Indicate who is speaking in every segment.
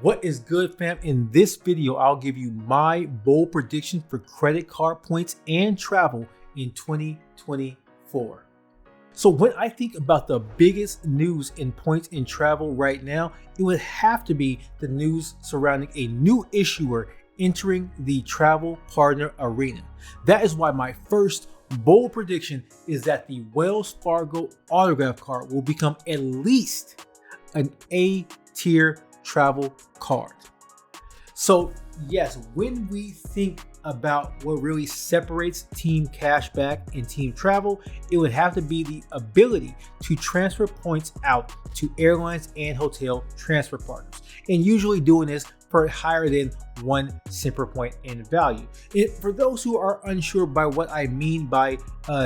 Speaker 1: What is good, fam? In this video, I'll give you my bold prediction for credit card points and travel in 2024. So when I think about the biggest news in points in travel right now, it would have to be the news surrounding a new issuer entering the travel partner arena. That is why my first bold prediction is that the Wells Fargo autograph card will become at least an A-tier travel card. So yes, when we think about what really separates team cashback and team travel, it would have to be the ability to transfer points out to airlines and hotel transfer partners, and usually doing this for higher than 1 cent per point in value. And for those who are unsure by what I mean by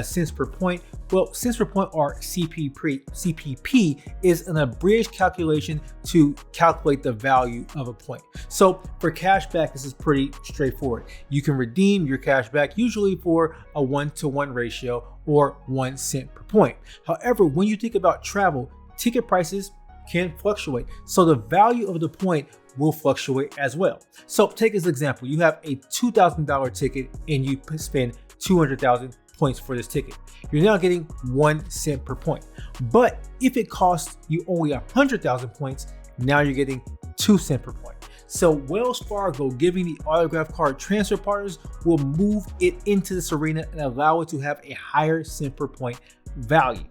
Speaker 1: cents per point, well, cents per point, or CPP, is an abridged calculation to calculate the value of a point. So for cashback, this is pretty straightforward. You can redeem your cashback usually for a 1-to-1 ratio or 1 cent per point. However, when you think about travel, ticket prices can fluctuate, so the value of the point will fluctuate as well. So take as an example, you have a $2,000 ticket and you spend 200,000 points for this ticket. You're now getting 1 cent per point. But if it costs you only 100,000 points, now you're getting 2 cents per point. So Wells Fargo giving the autograph card transfer partners will move it into this arena and allow it to have a higher cent per point value.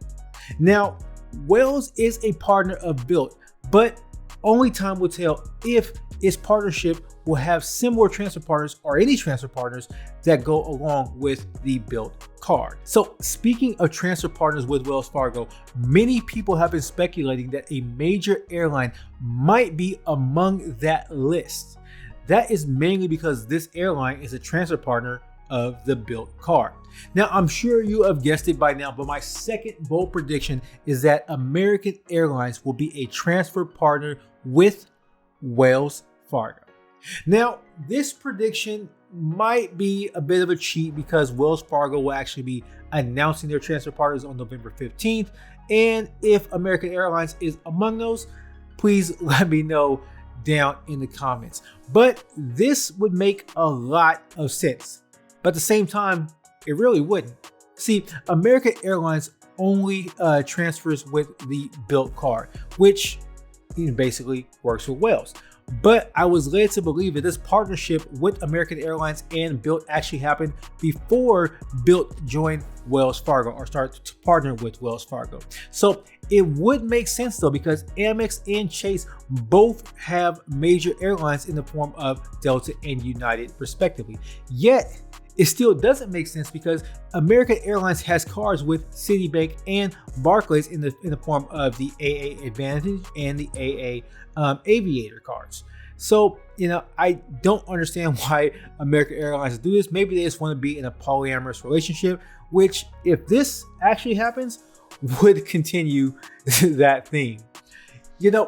Speaker 1: Now, Wells is a partner of Bilt, but only time will tell if its partnership will have similar transfer partners or any transfer partners that go along with the Bilt card. So speaking of transfer partners with Wells Fargo, many people have been speculating that a major airline might be among that list. That is mainly because this airline is a transfer partner of the Bilt card. Now, I'm sure you have guessed it by now, but my second bold prediction is that American Airlines will be a transfer partner with Wells Fargo. Now, this prediction might be a bit of a cheat because Wells Fargo will actually be announcing their transfer partners on November 15th. And if American Airlines is among those, please let me know down in the comments. But this would make a lot of sense. But at the same time, it really wouldn't. See, American Airlines only transfers with the Bilt card, which basically works with Wells. But I was led to believe that this partnership with American Airlines and Bilt actually happened before Bilt joined Wells Fargo or started to partner with Wells Fargo. So it would make sense though, because Amex and Chase both have major airlines in the form of Delta and United respectively. Yet it still doesn't make sense because American Airlines has cards with Citibank and Barclays in the form of the AA Advantage and the AA Aviator cards. So, I don't understand why American Airlines do this. Maybe they just want to be in a polyamorous relationship, which, if this actually happens, would continue that theme.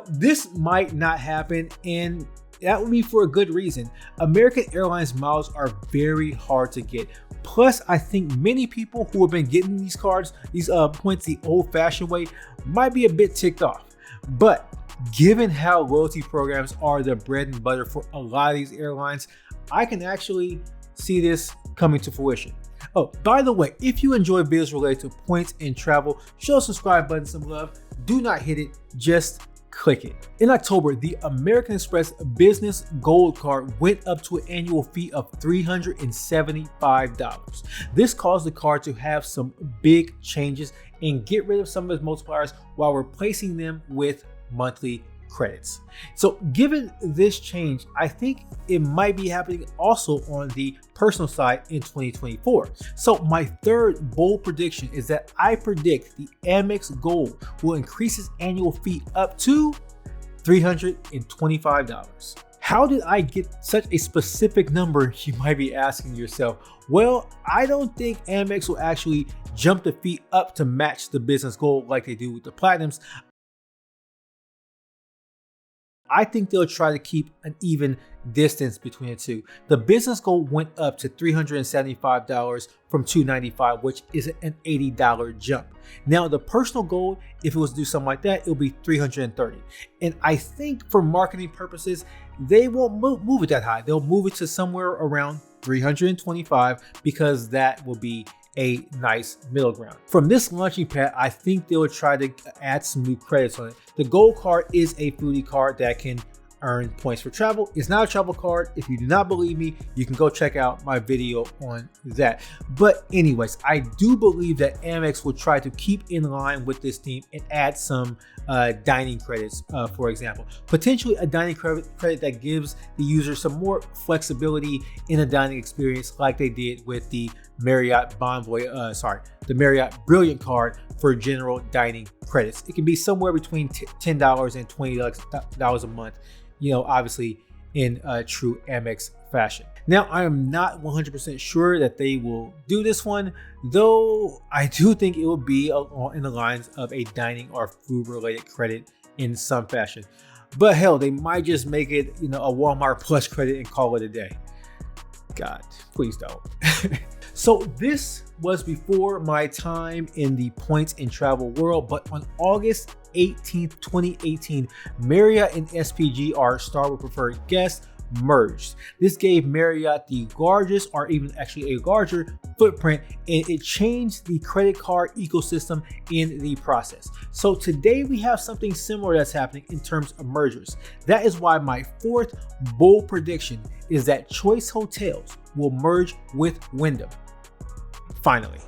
Speaker 1: This might not happen, and that would be for a good reason. American Airlines miles are very hard to get. Plus, I think many people who have been getting these cards, these points the old-fashioned way, might be a bit ticked off. But given how loyalty programs are the bread and butter for a lot of these airlines, I can actually see this coming to fruition. Oh, by the way, if you enjoy videos related to points and travel, show the subscribe button some love. Do not hit it, just click it. In October, the American Express Business Gold Card went up to an annual fee of $375. This caused the card to have some big changes and get rid of some of its multipliers while replacing them with monthly credits. So given this change, I think it might be happening also on the personal side in 2024. So my third bold prediction is that I predict the Amex Gold will increase its annual fee up to $325. How did I get such a specific number, you might be asking yourself? Well, I don't think Amex will actually jump the fee up to match the business gold like they do with the Platinums. I think they'll try to keep an even distance between the two. The business gold went up to $375 from $295, which is an $80 jump. Now the personal gold, if it was to do something like that, it'll be $330. And I think for marketing purposes, they won't move it that high. They'll move it to somewhere around $325 because that will be a nice middle ground. From this launching pad, I think they will try to add some new credits on it. The gold card is a foodie card that can earn points for travel. It's not a travel card. If you do not believe me, you can go check out my video on that. But anyways, I do believe that Amex will try to keep in line with this theme and add some dining credits, for example. Potentially a dining credit that gives the user some more flexibility in a dining experience like they did with the Marriott the Marriott Brilliant card for general dining credits. It can be somewhere between $10 and $20 a month, obviously in true Amex fashion. Now, I am not 100% sure that they will do this one, though I do think it will be in the lines of a dining or food related credit in some fashion. But hell, they might just make it, a Walmart Plus credit and call it a day. God, please don't. So this was before my time in the points and travel world, but on August 18th, 2018, Marriott and SPG, our Starwood preferred guests, merged. This gave Marriott the largest, or even actually a larger footprint, and it changed the credit card ecosystem in the process. So today we have something similar that's happening in terms of mergers. That is why my fourth bold prediction is that Choice Hotels will merge with Wyndham. Finally.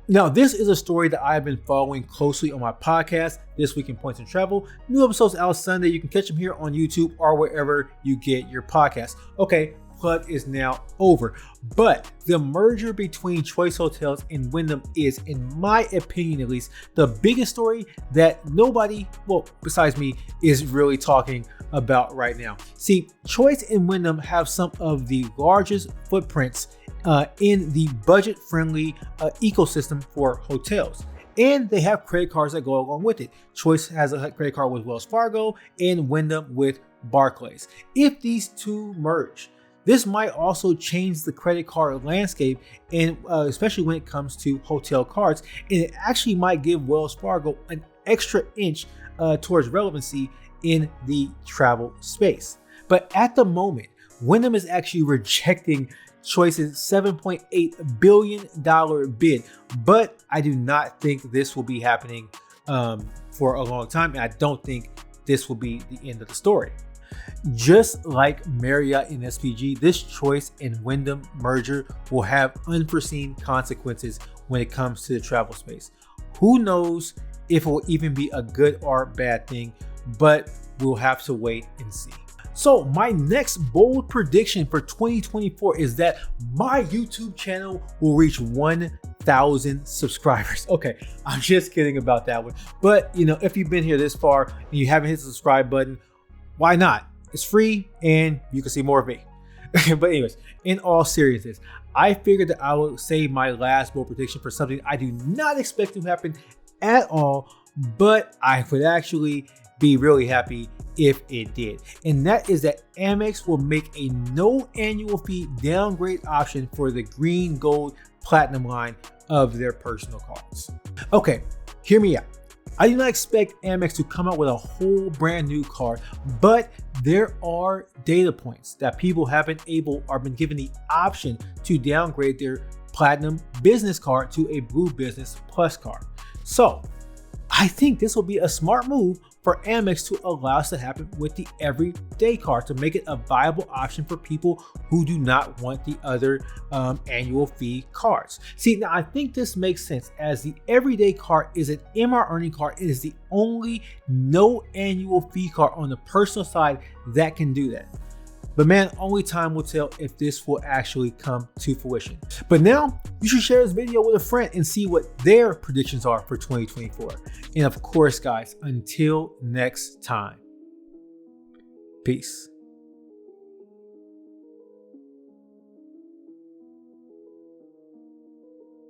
Speaker 1: Now, this is a story that I've been following closely on my podcast, This Week in Points and Travel. New episodes out Sunday. You can catch them here on YouTube or wherever you get your podcasts. Okay, plug is now over. But the merger between Choice Hotels and Wyndham is, in my opinion at least, the biggest story that nobody, besides me, is really talking about right now. See, Choice and Wyndham have some of the largest footprints in the budget-friendly ecosystem for hotels. And they have credit cards that go along with it. Choice has a credit card with Wells Fargo and Wyndham with Barclays. If these two merge, this might also change the credit card landscape, and especially when it comes to hotel cards. And it actually might give Wells Fargo an extra inch towards relevancy in the travel space. But at the moment, Wyndham is actually rejecting Choice's $7.8 billion bid, but I do not think this will be happening for a long time, and I don't think this will be the end of the story. Just like Marriott and SPG, this Choice and Wyndham merger will have unforeseen consequences when it comes to the travel space. Who knows if it will even be a good or bad thing, but we'll have to wait and see. So my next bold prediction for 2024 is that my YouTube channel will reach 1,000 subscribers. Okay, I'm just kidding about that one. But if you've been here this far and you haven't hit the subscribe button, why not? It's free and you can see more of me. But anyways, in all seriousness, I figured that I would save my last bold prediction for something I do not expect to happen at all, but I would actually be really happy if it did. And that is that Amex will make a no annual fee downgrade option for the green, gold, platinum line of their personal cards. Okay, hear me out. I do not expect Amex to come out with a whole brand new card, but there are data points that people have been given the option to downgrade their platinum business card to a blue business plus card. So I think this will be a smart move for Amex to allow us to happen with the everyday card, to make it a viable option for people who do not want the other annual fee cards. See, now I think this makes sense, as the everyday card is an MR earning card. It is the only no annual fee card on the personal side that can do that. But man, only time will tell if this will actually come to fruition. But now you should share this video with a friend and see what their predictions are for 2024. And of course, guys, until next time, peace.